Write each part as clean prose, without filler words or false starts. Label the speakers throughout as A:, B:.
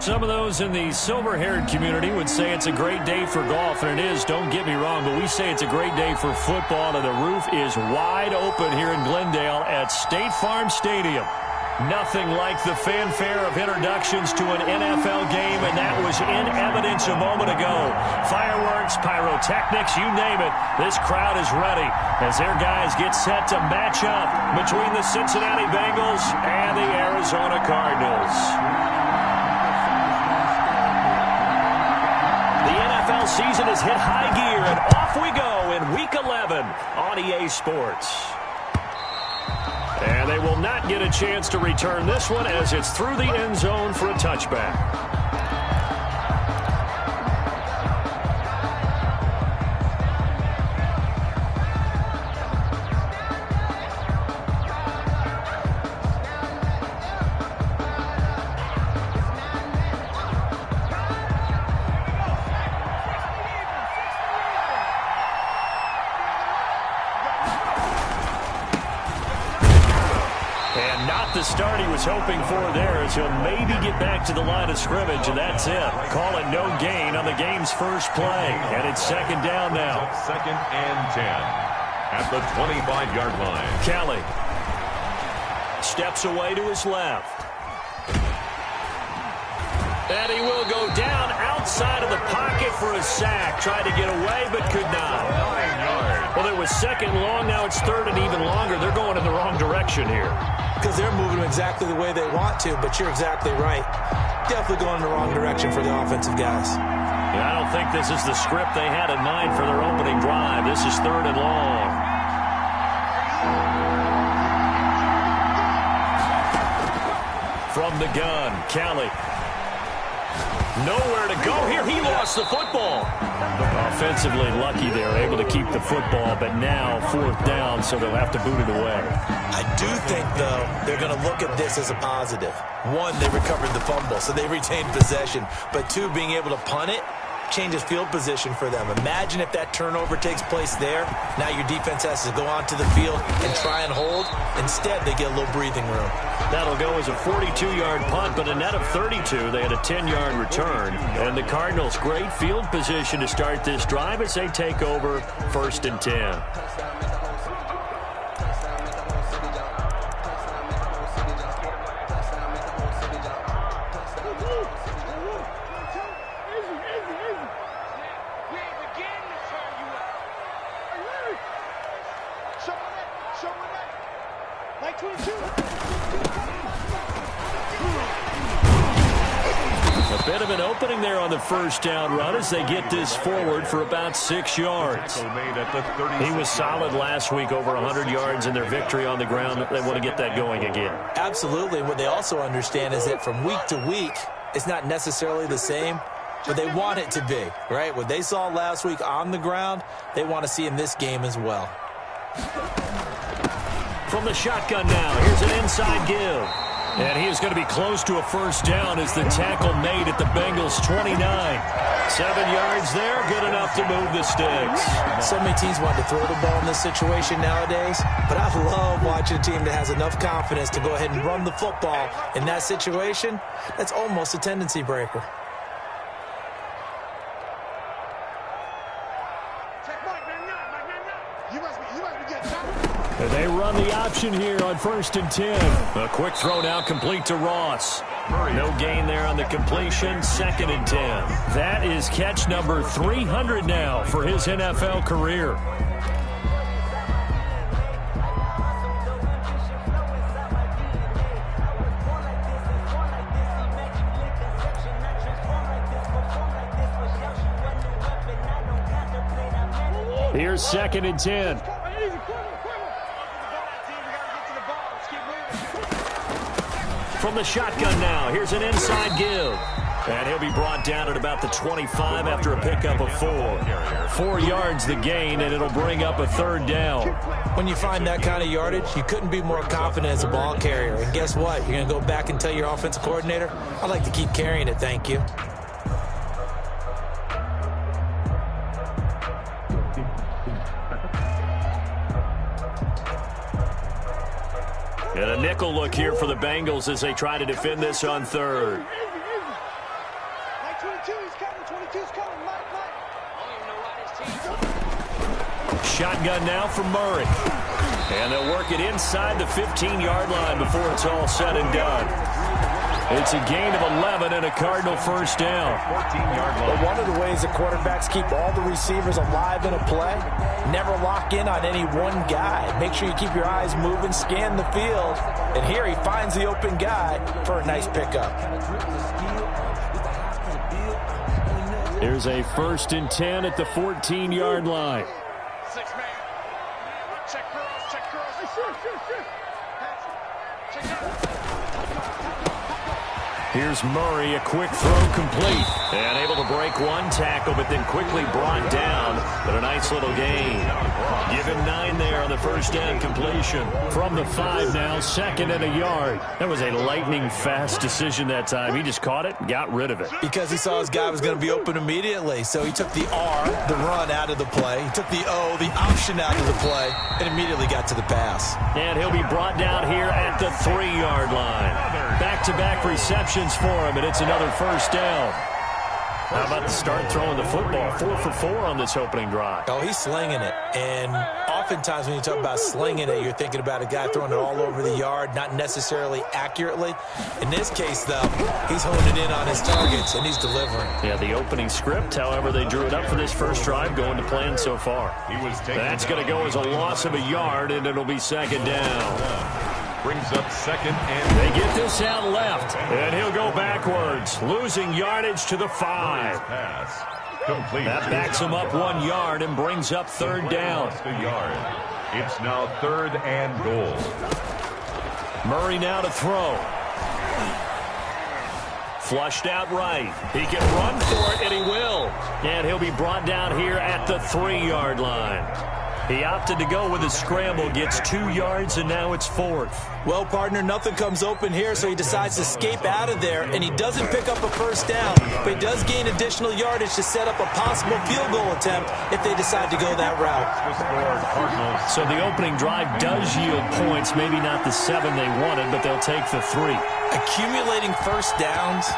A: Some of those in the silver-haired community would say it's a great day for golf, and it is, don't get me wrong, but we say it's a great day for football, and the roof is wide open here in Glendale at State Farm Stadium. Nothing like the fanfare of introductions to an NFL game, and that was in evidence a moment ago. Fireworks, pyrotechnics, you name it. This crowd is ready as their guys get set to match up between the Cincinnati Bengals and the Arizona Cardinals. The NFL season has hit high gear, and off we go in Week 11 on EA Sports. And they will not get a chance to return this one as it's through the end zone for a touchback. The start he was hoping for there as he'll maybe get back to the line of scrimmage, and that's it. Call it no gain on the game's first play, and it's second down now.
B: Second and 10 at the 25-yard line.
A: Kelly steps away to his left. And he will go down outside of the pocket for a sack. Tried to get away, but could not.
B: 9 yards.
A: Well, it was second and long. Now it's third and even longer. They're going in the wrong direction here.
C: Because they're moving exactly the way they want to, but you're exactly right. Definitely going in the wrong direction for the offensive guys.
A: Yeah, I don't think this is the script they had in mind for their opening drive. This is third and long. From the gun, Kelly. Nowhere to go here. He lost the football. Offensively lucky they're able to keep the football, but now fourth down, so they'll have to boot it away.
C: I do think, though, they're going to look at this as a positive. One, they recovered the fumble, so they retained possession. But two, being able to punt it changes field position for them. Imagine if that turnover takes place there. Now your defense has to go onto the field and try and hold. Instead, they get a little breathing room.
A: That'll go as a 42-yard punt, but a net of 32. They had a 10-yard return. And the Cardinals, great field position to start this drive as they take over first and 10. A bit of an opening there on the first down run as they get this forward for about 6 yards. He was solid last week, over 100 yards in their victory on the ground. They want to get that going again.
C: Absolutely. What they also understand is that from week to week, it's not necessarily the same, but they want it to be, right? What they saw last week on the ground, they want to see in this game as well.
A: From the shotgun now, here's an inside give. And he is going to be close to a first down as the tackle made at the Bengals' 29. 7 yards there, good enough to move the sticks.
C: So many teams want to throw the ball in this situation nowadays, but I love watching a team that has enough confidence to go ahead and run the football. In that situation, that's almost a tendency breaker.
A: They run the option here on first and 10. A quick throw now complete to Ross. No gain there on the completion. Second and 10. That is catch number 300 now for his NFL career. Here's second and 10. From the shotgun now, here's an inside give. And he'll be brought down at about the 25 after a pickup of 4. 4 yards the gain, and it'll bring up a third down.
C: When you find that kind of yardage, you couldn't be more confident as a ball carrier. And guess what? You're going to go back and tell your offensive coordinator, I'd like to keep carrying it, thank you.
A: And a nickel look here for the Bengals as they try to defend this on third. Shotgun now for Murray. And they'll work it inside the 15-yard line before it's all said and done. It's a gain of 11 and a Cardinal first down.
C: 14-yard line. But one of the ways the quarterbacks keep all the receivers alive in a play, never lock in on any one guy. Make sure you keep your eyes moving, scan the field. And here he finds the open guy for a nice pickup.
A: Here's a 1st and 10 at the 14-yard line. Here's Murray, a quick throw complete. And able to break one tackle, but then quickly brought down. But a nice little gain. Give him 9 there on the first down completion. From the 5 now, 2nd and a yard. That was a lightning-fast decision that time. He just caught it and got rid of it.
C: Because he saw his guy was going to be open immediately. So he took the R, the run, out of the play. He took the O, the option, out of the play, and immediately got to the pass.
A: And he'll be brought down here at the 3-yard line. Back-to-back receptions for him, and it's another first down. How about the start throwing the football? 4 for 4 on this opening drive.
C: Oh, he's slinging it. And oftentimes when you talk about slinging it, you're thinking about a guy throwing it all over the yard, not necessarily accurately. In this case, though, he's honing in on his targets, and he's delivering.
A: Yeah, the opening script, however, they drew it up for this first drive, going to plan so far. That's going to go as a loss of a yard, and it'll be 2nd down.
B: Brings up 2nd and...
A: They get this out left, and he'll go backwards, losing yardage to the 5. That backs him up 1 yard and brings up 3rd down.
B: It's now 3rd and goal.
A: Murray now to throw. Flushed out right. He can run for it, and he will. And he'll be brought down here at the 3-yard line. He opted to go with a scramble, gets 2 yards, and now it's 4th.
C: Well, partner, nothing comes open here, so he decides to escape out of there, and he doesn't pick up a first down, but he does gain additional yardage to set up a possible field goal attempt if they decide to go that route.
A: So the opening drive does yield points, maybe not the 7 they wanted, but they'll take the 3.
C: Accumulating first downs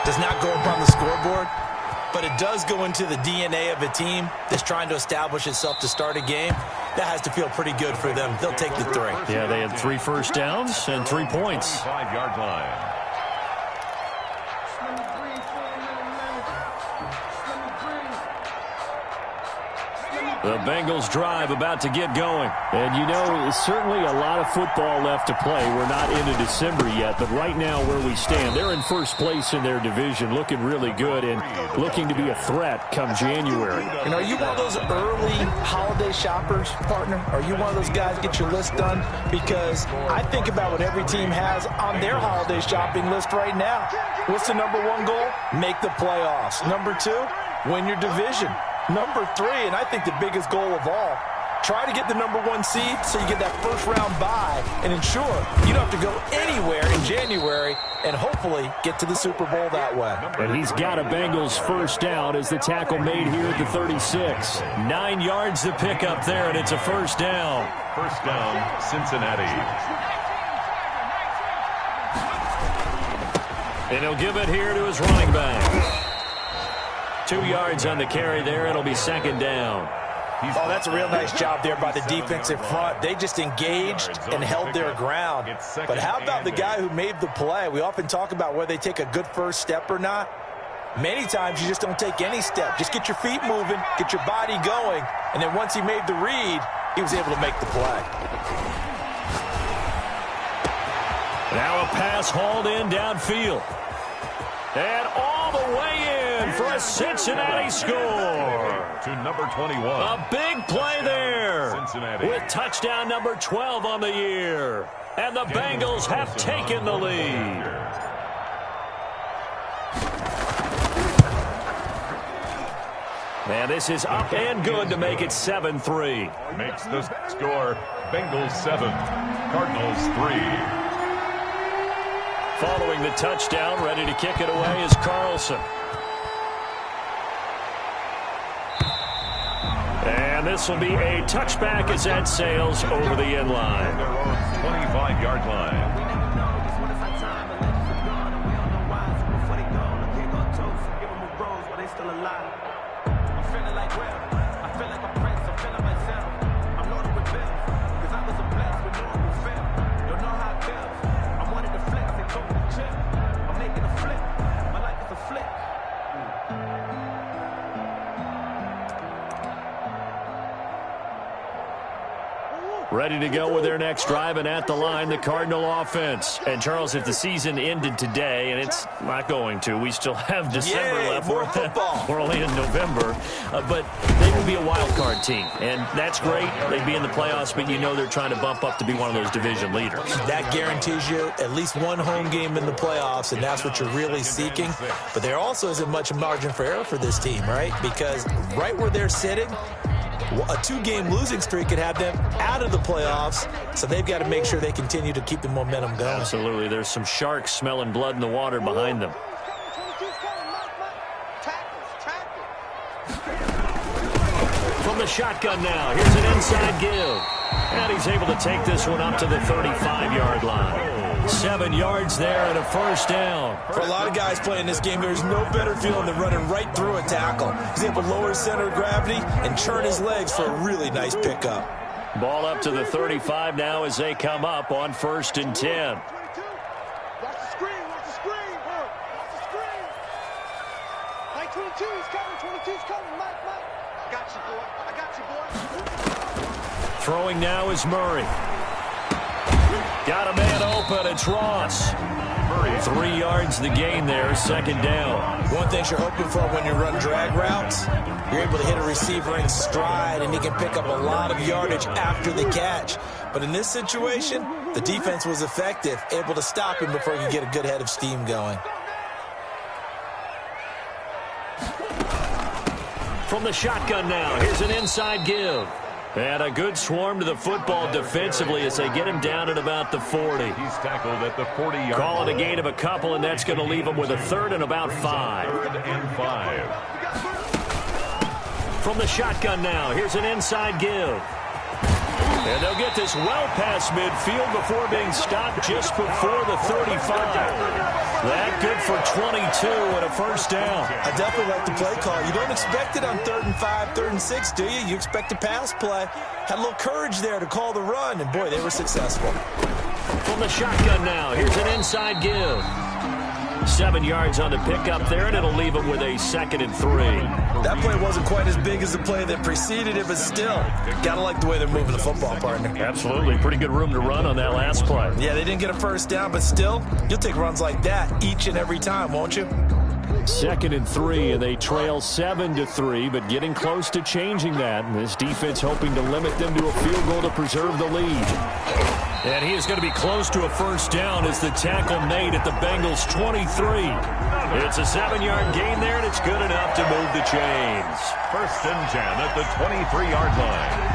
C: does not go up on the scoreboard, but it does go into the DNA of a team that's trying to establish itself to start a game. That has to feel pretty good for them. They'll take the 3.
A: Yeah, they had 3 first downs and 3 points.
B: 5-yard line.
A: The Bengals drive about to get going. And, you know, certainly a lot of football left to play. We're not into December yet, but right now where we stand, they're in first place in their division, looking really good and looking to be a threat come January.
C: And are you one of those early holiday shoppers, partner? Are you one of those guys get your list done? Because I think about what every team has on their holiday shopping list right now. What's the number 1 goal? Make the playoffs. Number 2, win your division. Number 3, and I think the biggest goal of all, try to get the number 1 seed so you get that first-round bye and ensure you don't have to go anywhere in January and hopefully get to the Super Bowl that way.
A: And he's got a Bengals first down as the tackle made here at the 36. 9 yards to pick up there, and it's a first down.
B: First down, Cincinnati.
A: And he'll give it here to his running back. 2 yards on the carry there. It'll be 2nd down.
C: Oh, that's a real nice job there by the defensive front. They just engaged and held their ground. But how about the guy who made the play? We often talk about whether they take a good first step or not. Many times you just don't take any step. Just get your feet moving, get your body going, and then once he made the read, he was able to make the play.
A: Now a pass hauled in downfield. And all the way in for a Cincinnati score.
B: To number 21.
A: A big play there.
B: Cincinnati.
A: With touchdown number 12 on the year. And the Bengals have taken the lead. And this is up and good to make it 7-3.
B: Makes the score Bengals 7, Cardinals 3.
A: Following the touchdown, ready to kick it away is Carlson. And this will be a touchback as that sails over the end line.
B: 25-yard line.
A: Ready to go with their next drive, and at the line, the Cardinal offense. And, Charles, if the season ended today, and it's not going to, we still have December left.
C: More football.
A: We're only in November. But they will be a wild card team, and that's great. They'd be in the playoffs, but you know they're trying to bump up to be one of those division leaders.
C: That guarantees you at least one home game in the playoffs, and that's what you're really seeking. But there also isn't much margin for error for this team, right? Because right where they're sitting, a two-game losing streak could have them out of the playoffs, so they've got to make sure they continue to keep the momentum going.
A: Absolutely. There's some sharks smelling blood in the water behind them. From the shotgun now, here's an inside give. And he's able to take this one up to the 35-yard line. 7 yards there and a first down.
C: For a lot of guys playing this game, there's no better feeling than running right through a tackle. He's able to lower his center of gravity and turn his legs for a really nice pickup.
A: Ball up to the 35 now as they come up on 1st and 10.
D: Watch the screen, watch the screen, watch the screen. Mike 22's coming, 22's coming, Mike. I got you, boy.
A: Throwing now is Murray. Got a man open, it's Ross. 3 yards the gain there, 2nd down.
C: One thing you're hoping for when you run drag routes, you're able to hit a receiver in stride, and he can pick up a lot of yardage after the catch. But in this situation, the defense was effective, able to stop him before he could get a good head of steam going.
A: From the shotgun now, here's an inside give. And a good swarm to the football defensively as they get him down at about the 40.
B: He's tackled at the 40-yard line.
A: Call it a gain of a couple, and that's going to leave him with a 3rd and about 5.
B: 3rd and 5.
A: From the shotgun now, here's an inside give. And they'll get this well past midfield before being stopped just before the 35. That good for 22 and a first down.
C: I definitely like the play call. You don't expect it on 3rd and 5, 3rd and 6, do you? You expect a pass play. Had a little courage there to call the run, and boy, they were successful.
A: From the shotgun now, here's an inside give. 7 yards on the pickup there, and it'll leave him with a 2nd and 3.
C: That play wasn't quite as big as the play that preceded it, but still, gotta like the way they're moving the football, partner.
A: Absolutely. Pretty good room to run on that last play.
C: Yeah, they didn't get a first down, but still, you'll take runs like that each and every time, won't you?
A: 2nd and 3, and they trail 7-3, but getting close to changing that. And this defense hoping to limit them to a field goal to preserve the lead. And he is going to be close to a first down as the tackle made at the Bengals' 23. It's a 7-yard gain there, and it's good enough to move the chains.
B: 1st and 10 at the 23-yard line.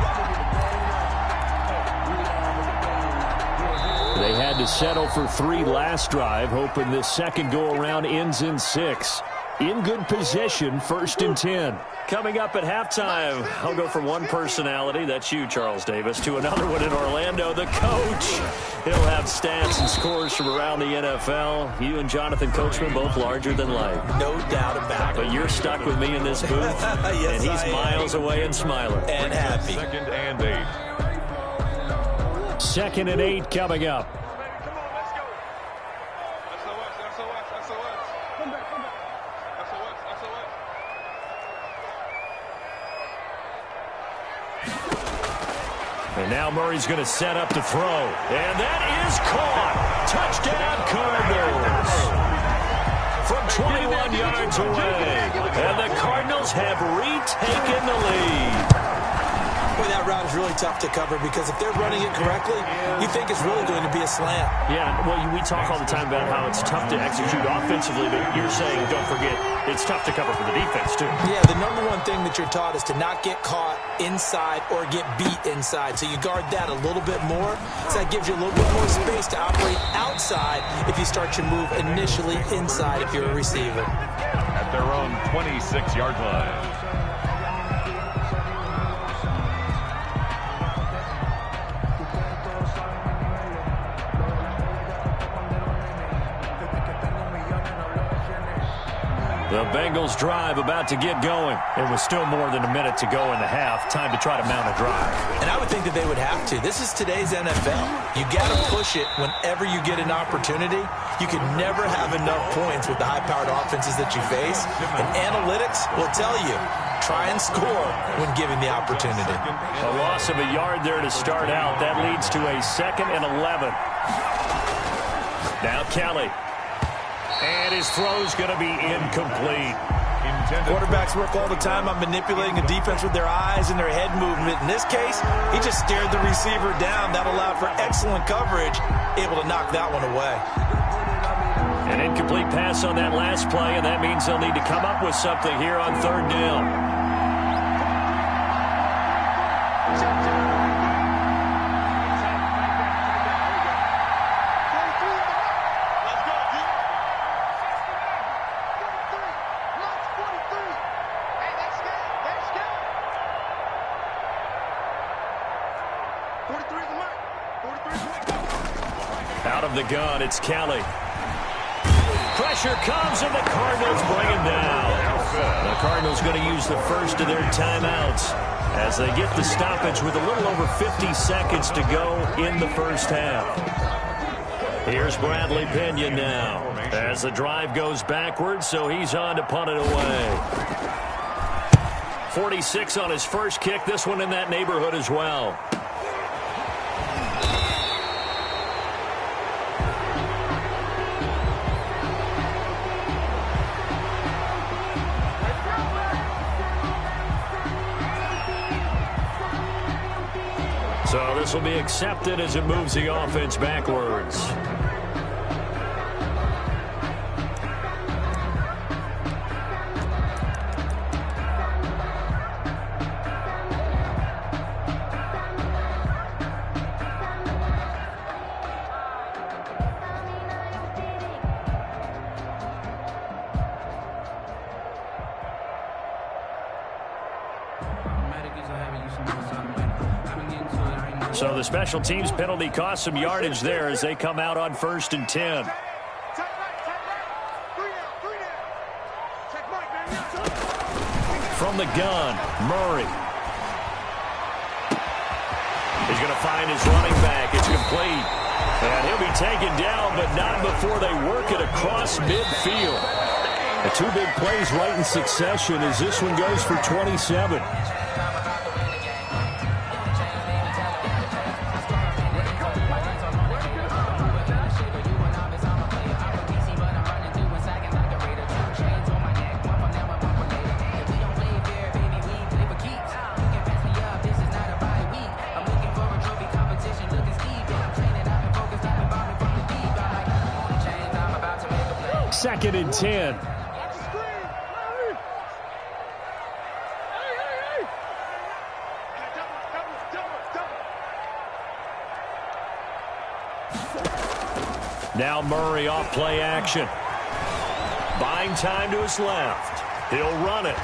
A: They had to settle for 3 last drive, hoping this second go-around ends in 6. In good position, 1st and 10. Coming up at halftime, I'll go from one personality, that's you, Charles Davis, to another one in Orlando, the coach. He'll have stats and scores from around the NFL. You and Jonathan Coachman, both larger than life.
C: No doubt about it.
A: But you're stuck with me in this booth,
C: yes,
A: and he's miles away and smiling.
C: And happy.
B: 2nd and 8.
A: 2nd and 8 coming up. And now Murray's going to set up to throw. And that is caught. Touchdown, Cardinals. From 21 yards away. And the Cardinals have retaken the lead.
C: Boy, that route is really tough to cover because if they're running it correctly, you think it's really going to be a slant.
A: Yeah, well, we talk all the time about how it's tough to execute offensively, but you're saying, don't forget, it's tough to cover for the defense, too.
C: Yeah, the number one thing that you're taught is to not get caught inside or get beat inside. So you guard that a little bit more. So that gives you a little bit more space to operate outside if you start your move initially inside if you're a receiver.
B: At their own 26-yard line.
A: The Bengals drive about to get going. It was still more than a minute to go in the half. Time to try to mount a drive.
C: And I would think that they would have to. This is today's NFL. You got to push it whenever you get an opportunity. You can never have enough points with the high-powered offenses that you face. And analytics will tell you, try and score when given the opportunity.
A: A loss of a yard there to start out. That leads to a 2nd and 11. Now Kelly. And his throw's going to be incomplete.
C: Quarterbacks work all the time on manipulating a defense with their eyes and their head movement. In this case, he just stared the receiver down. That allowed for excellent coverage, able to knock that one away.
A: An incomplete pass on that last play, and that means they'll need to come up with something here on 3rd down. Out of the gun, it's Kelly. Pressure comes, and the Cardinals bring him down. The Cardinals going to use the first of their timeouts as they get the stoppage with a little over 50 seconds to go in the first half. Here's Bradley Pinion now as the drive goes backwards, so he's on to punt it away. 46 on his first kick, this one in that neighborhood as well. So this will be accepted as it moves the offense backwards. So the special teams penalty cost some yardage there as they come out on 1st and 10. From the gun, Murray. He's going to find his running back. It's complete. And he'll be taken down, but not before they work it across midfield. The 2 big plays right in succession as this one goes for 27. Second and 10. Now Murray off play action. Buying time to his left. He'll run it.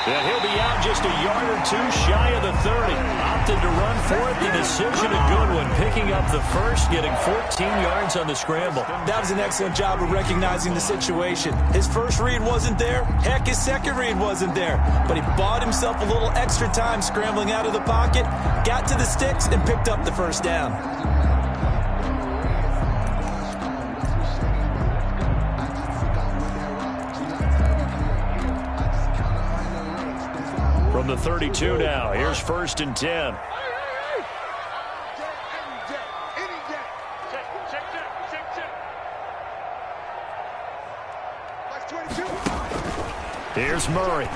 A: And he'll be out just a yard or 2 shy of the 30. Opted to run for it. The decision, a good one. Picking up the first, getting 14 yards on the scramble.
C: That was an excellent job of recognizing the situation. His first read wasn't there. Heck, his second read wasn't there. But he bought himself a little extra time scrambling out of the pocket, got to the sticks, and picked up the first down.
A: From the 32 now, here's 1st and 10. Here's Murray.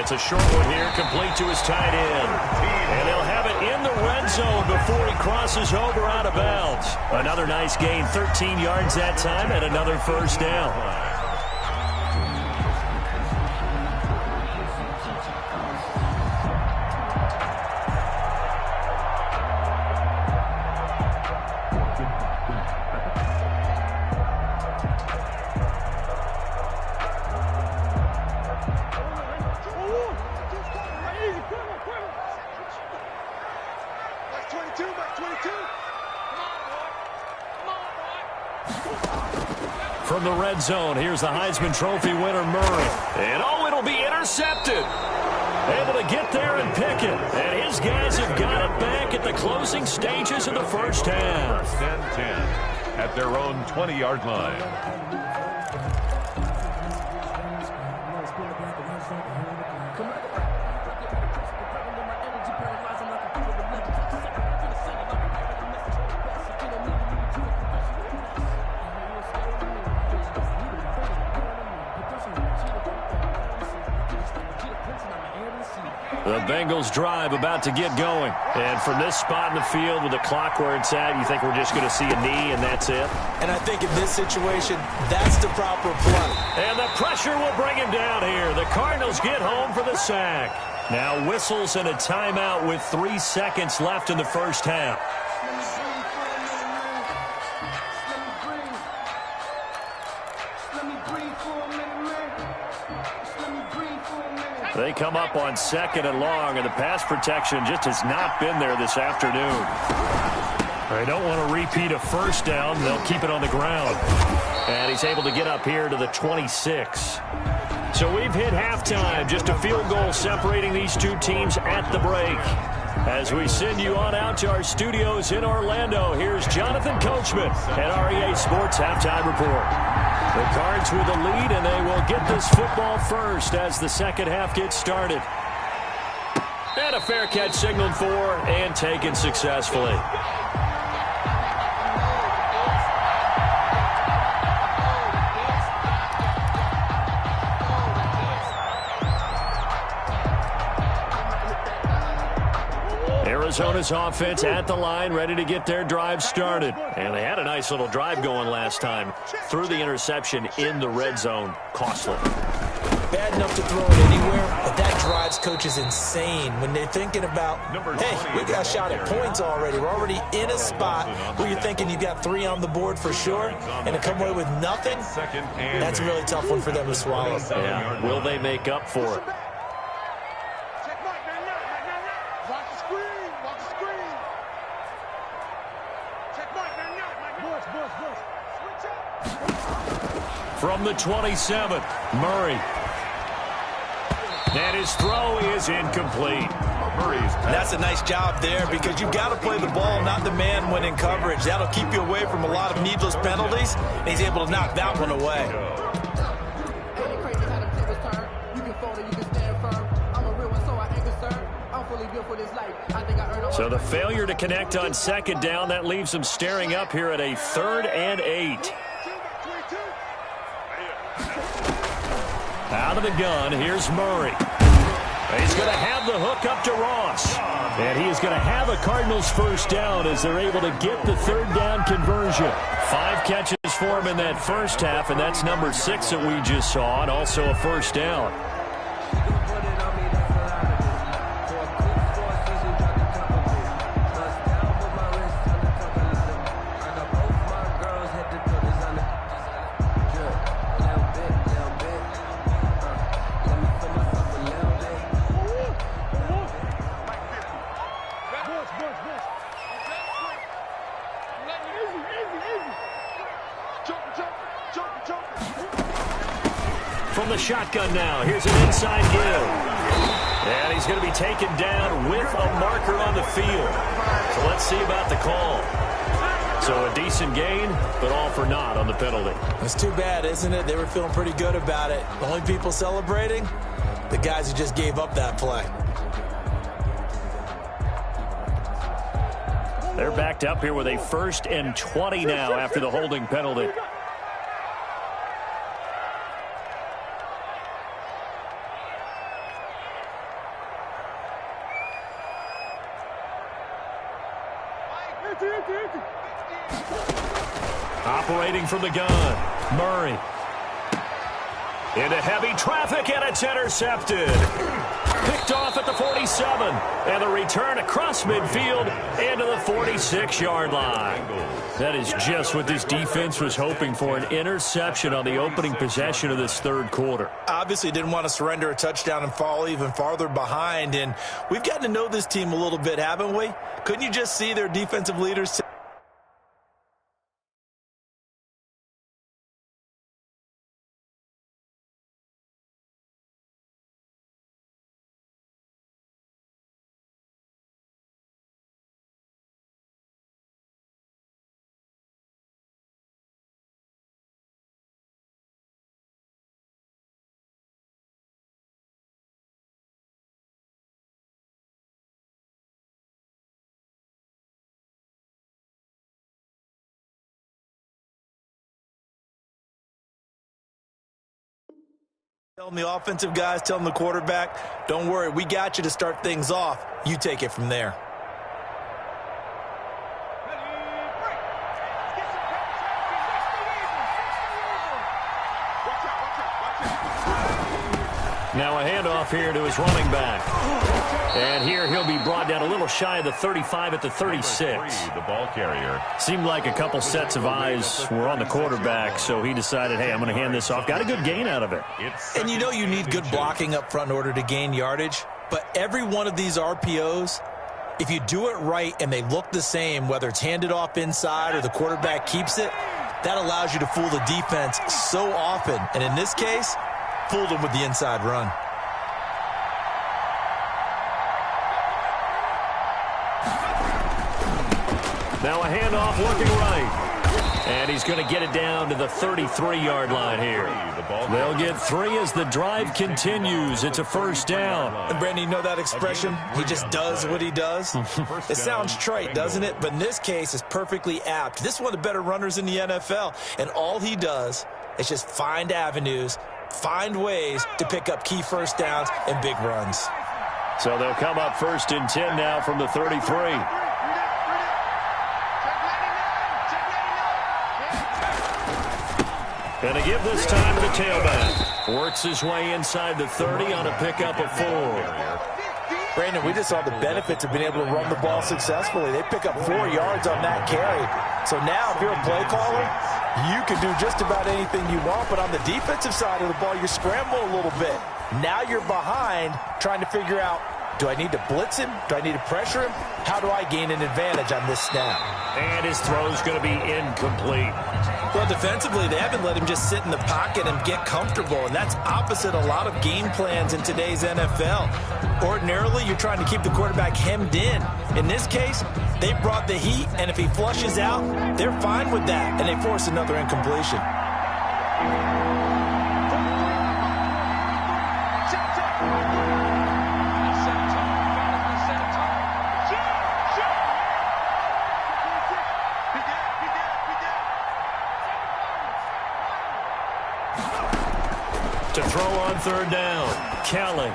A: It's a short one here, complete to his tight end. And they'll have it in the red zone before he crosses over out of bounds. Another nice gain, 13 yards that time, and another first down. From the red zone, here's the Heisman Trophy winner, Murray. And oh, it'll be intercepted. Able to get there and pick it. And his guys have got it back at the closing stages of the first half.
B: 1st and 10 at their own 20-yard line.
A: The Bengals drive about to get going. And from this spot in the field with the clock where it's at, you think we're just going to see a knee and that's it?
C: And I think in this situation, that's the proper play.
A: And the pressure will bring him down here. The Cardinals get home for the sack. Now whistles and a timeout with 3 seconds left in the first half. They come up on 2nd and long, and the pass protection just has not been there this afternoon. They don't want to repeat a first down. They'll keep it on the ground. And he's able to get up here to the 26. So we've hit halftime. Just a field goal separating these two teams at the break. As we send you on out to our studios in Orlando, here's Jonathan Coachman at REA Sports Halftime Report. The Cards with the lead, and they will get this football first as the second half gets started. And a fair catch signaled for and taken successfully. Arizona's offense at the line, ready to get their drive started. And they had a nice little drive going last time. Threw the interception in the red zone. Costly.
C: Bad enough to throw it anywhere, but that drives coaches insane when they're thinking about, hey, we got a shot at points already. We're already in a spot where you're thinking you've got 3 on the board for sure, and to come away with nothing, that's a really tough one for them to swallow.
A: Yeah. Will they make up for it? From the 27, Murray. And his throw is incomplete.
C: That's a nice job there because you've got to play the ball, not the man when in coverage. That'll keep you away from a lot of needless penalties, and he's able to knock that one away.
A: So the failure to connect on 2nd down, that leaves them staring up here at a 3rd and 8. Out of the gun, here's Murray. He's going to have the hook up to Ross. And he is going to have a Cardinals first down as they're able to get the 3rd down conversion. 5 catches for him in that first half, and that's number 6 that we just saw, and also a first down. From the shotgun now, here's an inside give. And he's going to be taken down with a marker on the field. So let's see about the call. So a decent gain, but all for naught on the penalty.
C: It's too bad, isn't it? They were feeling pretty good about it. The only people celebrating, the guys who just gave up that play.
A: They're backed up here with a 1st and 20 now after the holding penalty. Operating from the gun, Murray. Into heavy traffic, and it's intercepted. Picked off at the 47. And the return across midfield into the 46-yard line. That is just what this defense was hoping for, an interception on the opening possession of this 3rd quarter.
C: Obviously didn't want to surrender a touchdown and fall even farther behind. And we've gotten to know this team a little bit, haven't we? Couldn't you just see their defensive leaders Telling the offensive guys, telling the quarterback, don't worry, we got you to start things off. You take it from there.
A: Now a handoff here to his running back. And here he'll be brought down a little shy of the 35 at the 36.
B: The ball carrier.
A: Seemed like a couple sets of eyes were on the quarterback, so he decided, hey, I'm going to hand this off. Got a good gain out of it.
C: And you know you need good blocking up front in order to gain yardage, but every one of these RPOs, if you do it right and they look the same, whether it's handed off inside or the quarterback keeps it, that allows you to fool the defense so often. And in this case, fooled him with the inside run.
A: Now a handoff looking right. And he's going to get it down to the 33-yard line here. They'll get 3 as the drive continues. It's a first down.
C: And Brandon, you know that expression? He just does what he does. It sounds trite, doesn't it? But in this case, it's perfectly apt. This is one of the better runners in the NFL. And all he does is just find avenues, find ways to pick up key first downs and big runs.
A: So they'll come up 1st and 10 now from the 33. And a give this time to the tailback. Works his way inside the 30 on a pickup of 4.
C: Brandon, we just saw the benefits of being able to run the ball successfully. They pick up 4 yards on that carry. So now, if you're a play caller, you can do just about anything you want. But on the defensive side of the ball, you scramble a little bit. Now you're behind trying to figure out, do I need to blitz him? Do I need to pressure him? How do I gain an advantage on this snap?
A: And his throw's going to be incomplete.
C: Well, defensively, they haven't let him just sit in the pocket and get comfortable, and that's opposite a lot of game plans in today's NFL. Ordinarily, you're trying to keep the quarterback hemmed in. In this case, they brought the heat, and if he flushes out, they're fine with that, and they force another incompletion.
A: To throw on 3rd down, Kelly.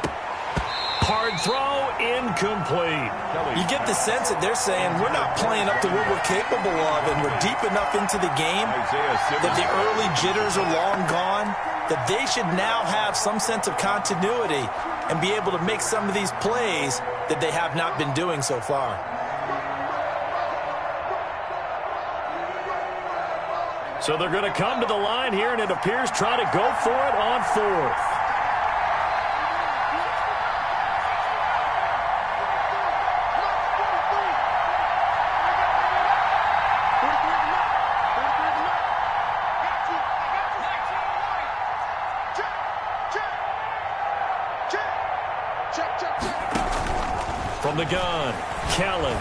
A: Hard throw, incomplete.
C: You get the sense that they're saying we're not playing up to what we're capable of, and we're deep enough into the game that the early jitters are long gone, that they should now have some sense of continuity and be able to make some of these plays that they have not been doing so far.
A: So they're going to come to the line here, and it appears try to go for it on 4th. From the gun, Kelly.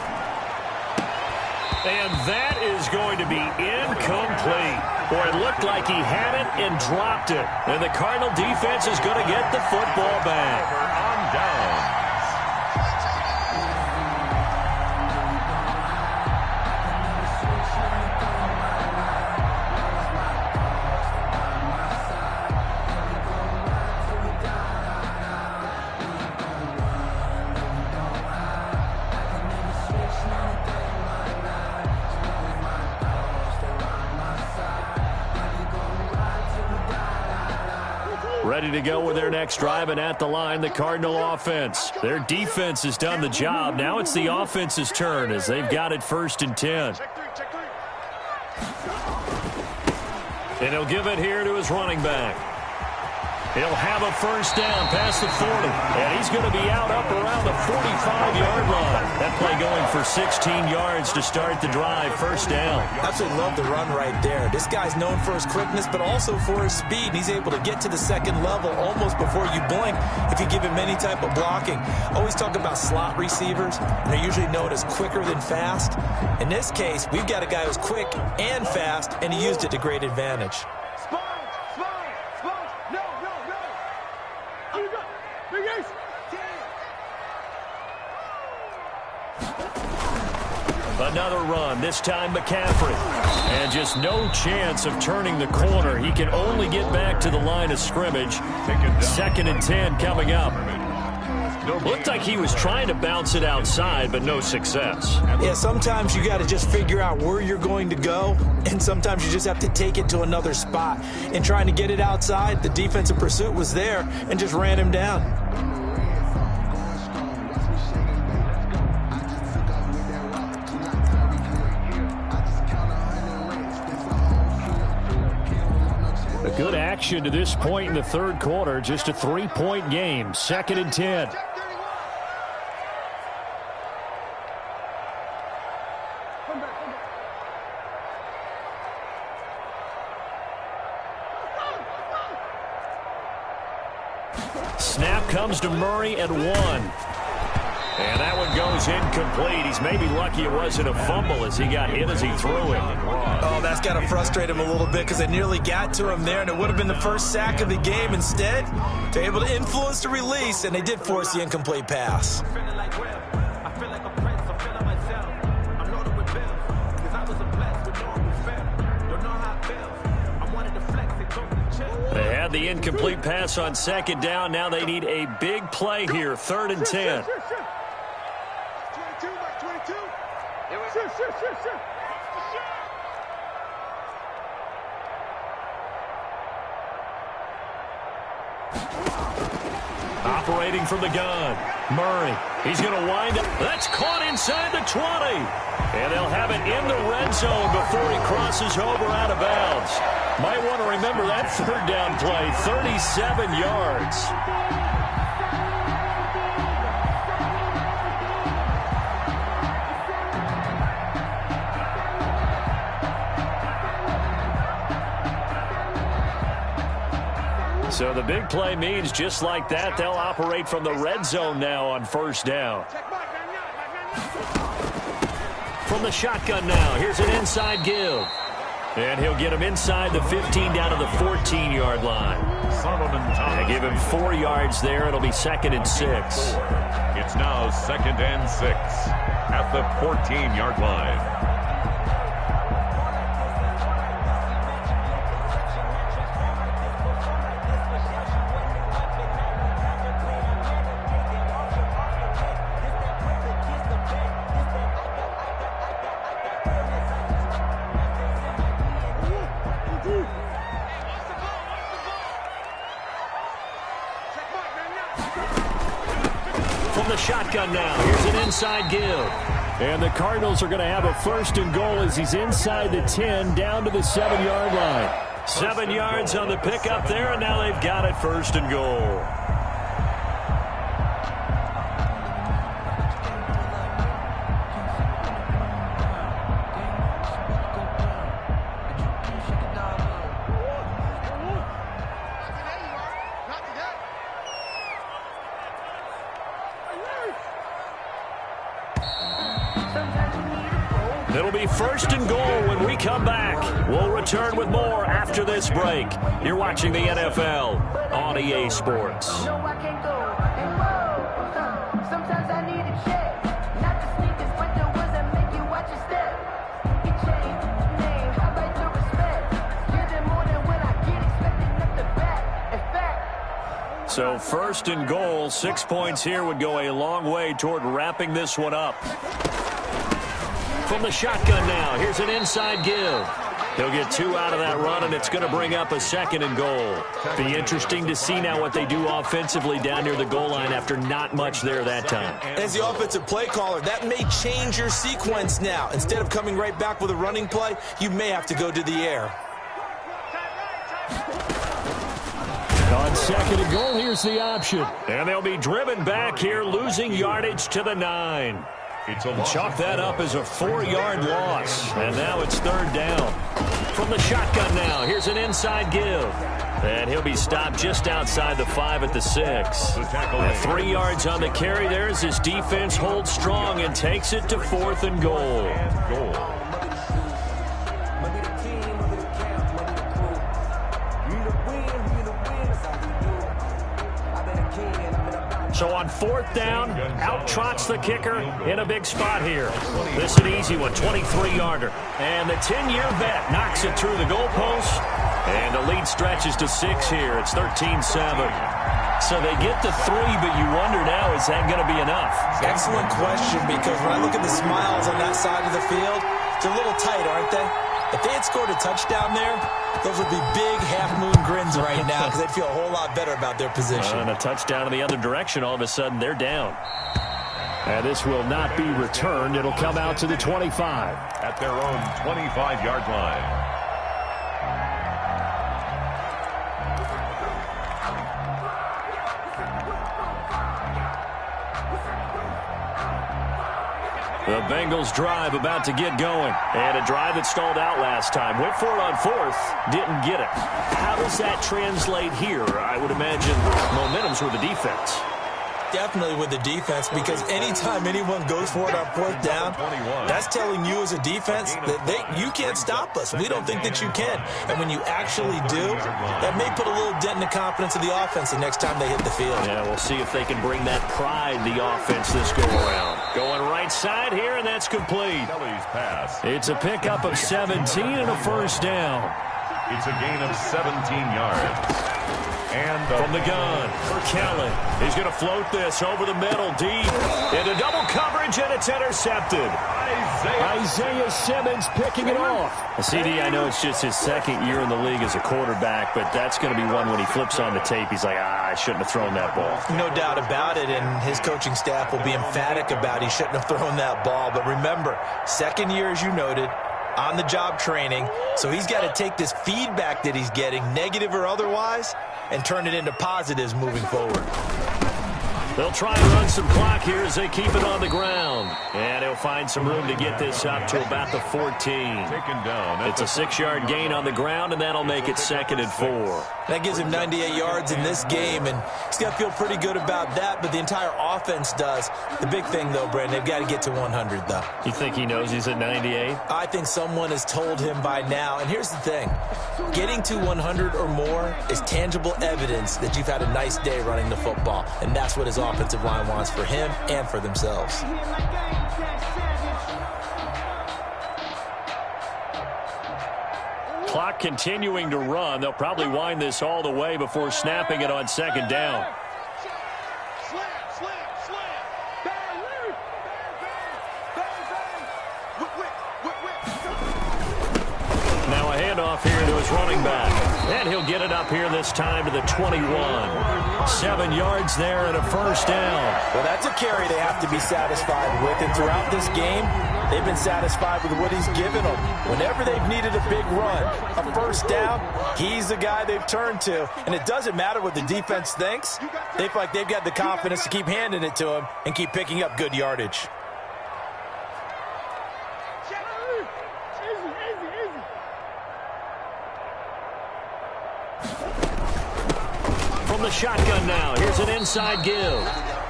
A: And that is going to be incomplete. Boy, it looked like he had it and dropped it. And the Cardinal defense is going to get the football back.
B: On down.
A: Ready to go with their next drive, and at the line, the Cardinal offense. Their defense has done the job. Now it's the offense's turn as they've got it 1st and 10. And he'll give it here to his running back. He'll have a 1st down past the 40. And he's going to be out up around the 45-yard line. That play going for 16 yards to start the drive. 1st down.
C: Absolutely love the run right there. This guy's known for his quickness, but also for his speed. He's able to get to the 2nd level almost before you blink if you give him any type of blocking. Always talk about slot receivers, and they're usually known as quicker than fast. In this case, we've got a guy who's quick and fast, and he used it to great advantage.
A: Another run, this time McCaffrey. And just no chance of turning the corner. He can only get back to the line of scrimmage. 2nd and 10 coming up. Looked like he was trying to bounce it outside, but no success.
C: Yeah, sometimes you got to just figure out where you're going to go, and sometimes you just have to take it to another spot. And trying to get it outside, the defensive pursuit was there and just ran him down.
A: A good action to this point in the third quarter. Just a 3-point game. 2nd and 10. Snap comes to Murray at 1. And that one goes incomplete. He's maybe lucky it wasn't a fumble as he got hit as he threw it.
C: Oh, that's got to frustrate him a little bit because they nearly got to him there, and it would have been the first sack of the game. Instead, they're able to influence the release, and they did force the incomplete pass.
A: They had the incomplete pass on 2nd down. Now they need a big play here. 3rd and 10. Operating from the gun. Murray. He's going to wind up. That's caught inside the 20. And they'll have it in the red zone before he crosses over out of bounds. Might want to remember that 3rd down play. 37 yards. So the big play means just like that, they'll operate from the red zone now on 1st down. From the shotgun now, here's an inside give. And he'll get him inside the 15 down to the 14-yard line. And give him 4 yards there. It'll be 2nd and 6.
B: It's now 2nd and 6 at the 14-yard line.
A: Shotgun now. Here's an inside give. And the Cardinals are going to have a 1st and goal as he's inside the 10 down to the 7-yard line. 7 yards on the pickup there, and now they've got it 1st and goal. It'll be 1st and goal when we come back. We'll return with more after this break. You're watching the NFL on EA Sports. So 1st and goal, 6 points here would go a long way toward wrapping this one up. From the shotgun now, here's an inside give. He'll get 2 out of that run, and it's going to bring up a 2nd and goal. Be interesting to see now what they do offensively down near the goal line after not much there that time.
C: As the offensive play caller, that may change your sequence now. Instead of coming right back with a running play, you may have to go to the air.
A: On 2nd and goal, here's the option. And they'll be driven back here, losing yardage to the 9. Chalk that up as a 4-yard loss. And now it's 3rd down. From the shotgun now, here's an inside give. And he'll be stopped just outside the 5 at the 6. 3 yards on the carry there as his defense holds strong and takes it to 4th and goal. So on 4th down, out trots the kicker in a big spot here. This is an easy one, 23-yarder. And the 10-year vet knocks it through the goalpost. And the lead stretches to 6 here. It's 13-7. So they get to 3, but you wonder now, is that going to be enough?
C: Excellent question, because when I look at the smiles on that side of the field, they're a little tight, aren't they? If they had scored a touchdown there, those would be big half-moon grins right now because they'd feel a whole lot better about their position.
A: And a touchdown in the other direction, all of a sudden they're down. And this will not be returned. It'll come out to the 25.
B: At their own 25-yard line.
A: The Bengals drive about to get going. And a drive that stalled out last time. Went for it on 4th. Didn't get it. How does that translate here? I would imagine momentum's with the defense.
C: Definitely with the defense, because anytime anyone goes for it on 4th down, that's telling you as a defense that you can't stop us. We don't think that you can. And when you actually do, that may put a little dent in the confidence of the offense the next time they hit the field.
A: Yeah, we'll see if they can bring that pride, the offense, this go-around. Going right side here, and that's complete. It's a pickup of 17 and a first down.
B: It's a gain of 17 yards. And
A: from the gun for Kelly. He's going to float this over the middle, deep. Into double coverage, and it's intercepted. Isaiah Simmons picking it off. CD, I know it's just his 2nd year in the league as a quarterback, but that's going to be one when he flips on the tape. He's like, I shouldn't have thrown that ball.
C: No doubt about it, and his coaching staff will be emphatic about he shouldn't have thrown that ball. But remember, 2nd year, as you noted, on-the-job training, so he's got to take this feedback that he's getting, negative or otherwise, and turn it into positives moving forward.
A: They'll try and run some clock here as they keep it on the ground. And he'll find some room to get this up to about the 14.
B: Taken down.
A: It's a 6-yard gain on the ground, and that'll make it 2nd and 4.
C: That gives him 98 yards in this game, and he's got to feel pretty good about that, but the entire offense does. The big thing, though, Brandon, they've got to get to 100, though.
A: You think he knows he's at 98?
C: I think someone has told him by now. And here's the thing. Getting to 100 or more is tangible evidence that you've had a nice day running the football, and that's what his offensive line wants for him and for themselves.
A: Clock continuing to run. They'll probably wind this all the way before snapping it on 2nd down. Now a handoff here to his running back. And he'll get it up here this time to the 21. 7 yards there and a first down.
C: Well, that's a carry they have to be satisfied with. And throughout this game, they've been satisfied with what he's given them. Whenever they've needed a big run, a first down, he's the guy they've turned to. And it doesn't matter what the defense thinks. They feel like they've got the confidence to keep handing it to him and keep picking up good yardage.
A: From the shotgun now, here's an inside give.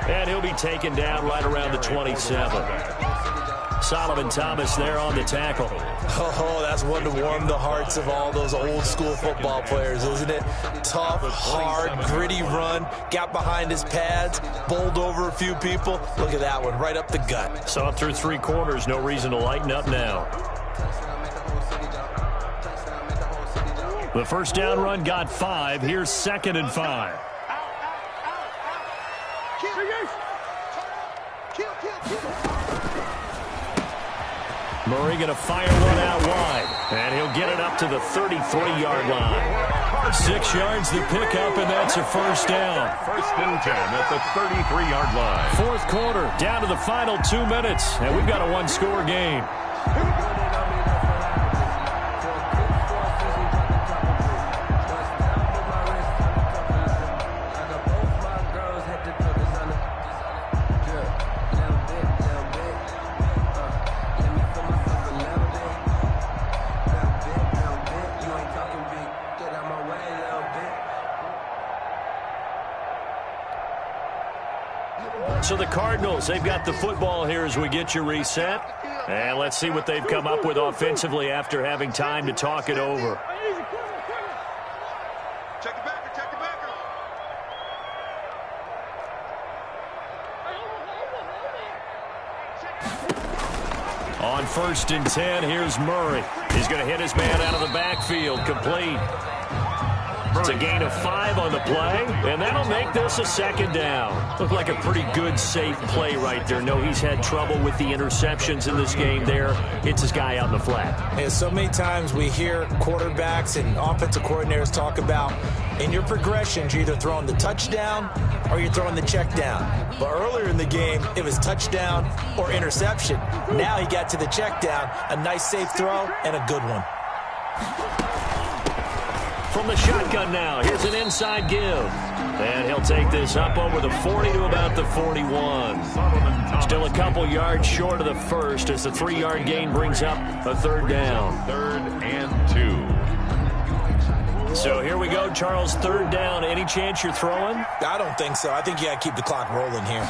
A: And he'll be taken down right around the 27. Solomon Thomas there on the tackle.
C: Oh, that's one to warm the hearts of all those old school football players, isn't it? Tough, hard, gritty run. Got behind his pads, bowled over a few people. Look at that one, right up the gut.
A: Saw it through 3 quarters. No reason to lighten up now. The first down run got 5. Here's 2nd and 5. Murray going to fire one out wide. And he'll get it up to the 33-yard line. 6 yards to pick up, and that's a first down.
B: 1st and 10 at the 33-yard line.
A: 4th quarter, down to the final 2 minutes. And we've got a 1-score game. So the Cardinals, they've got the football here as we get you reset. And let's see what they've come up with offensively after having time to talk it over.
D: Check the backer, check the backer.
A: On 1st and 10, here's Murray. He's going to hit his man out of the backfield, complete. It's a gain of 5 on the play, and that'll make this a 2nd down. Looked like a pretty good, safe play right there. No, he's had trouble with the interceptions in this game there. Hits his guy out in the flat.
C: Yeah, so many times we hear quarterbacks and offensive coordinators talk about in your progressions, you're either throwing the touchdown or you're throwing the check down. But earlier in the game, it was touchdown or interception. Now he got to the check down, a nice safe throw, and a good one.
A: From the shotgun now, here's an inside give. And he'll take this up over the 40 to about the 41. Still a couple yards short of the first as the 3-yard gain brings up a 3rd down.
B: 3rd and 2.
A: So here we go, Charles, 3rd down. Any chance you're throwing?
C: I don't think so. I think you got to keep the clock rolling here.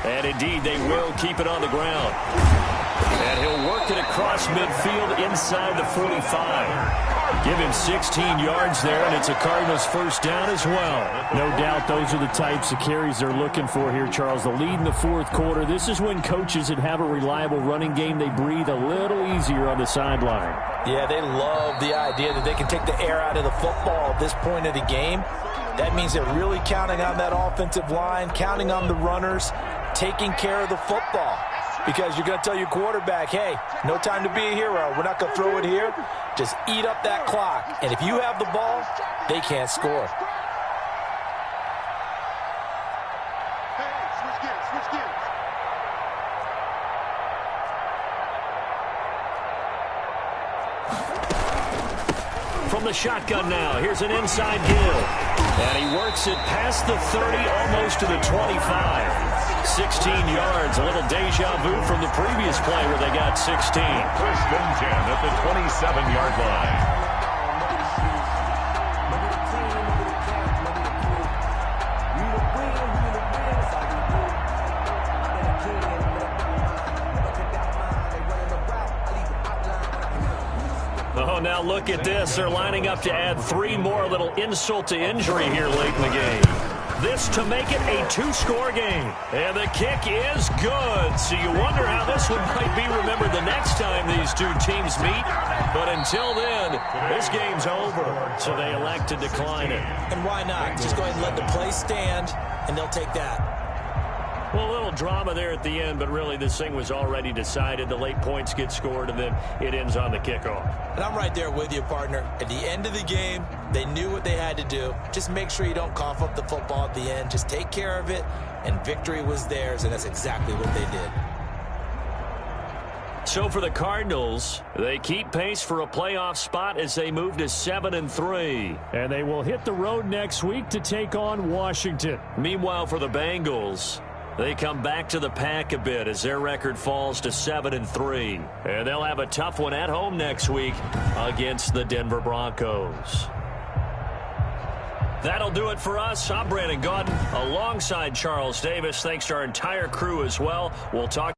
A: And indeed, they will keep it on the ground. And he'll work it across midfield inside the 45. Give him 16 yards there, and it's a Cardinals 1st down as well.
E: No doubt those are the types of carries they're looking for here, Charles. The lead in the 4th quarter. This is when coaches that have a reliable running game, they breathe a little easier on the sideline.
C: Yeah, they love the idea that they can take the air out of the football at this point of the game. That means they're really counting on that offensive line, counting on the runners, taking care of the football. Because you're going to tell your quarterback, hey, no time to be a hero. We're not going to throw it here. Just eat up that clock. And if you have the ball, they can't score.
D: Hey, switch gears, switch gears.
A: From the shotgun now, here's an inside give. And he works it past the 30, almost to the 25. 16 yards, a little deja vu from the previous play where they got 16.
B: 1st and 10 at the 27-yard line.
A: Oh, now look at this. They're lining up to add 3 more, a little insult to injury here late in the game. This to make it a 2-score game. And the kick is good. So you wonder how this one might be remembered the next time these two teams meet. But until then, this game's over. So they elect to decline it.
C: And why not? Just go ahead and let the play stand, and they'll take that.
A: Well, a little drama there at the end, but really this thing was already decided. The late points get scored, and then it ends on the kickoff.
C: And I'm right there with you, partner. At the end of the game, they knew what they had to do. Just make sure you don't cough up the football at the end. Just take care of it, and victory was theirs, and that's exactly what they did.
A: So for the Cardinals, they keep pace for a playoff spot as they move to 7-3.
E: And they will hit the road next week to take on Washington.
A: Meanwhile, for the Bengals, they come back to the pack a bit as their record falls to 7-3. And they'll have a tough one at home next week against the Denver Broncos. That'll do it for us. I'm Brandon Gaudin alongside Charles Davis. Thanks to our entire crew as well. We'll talk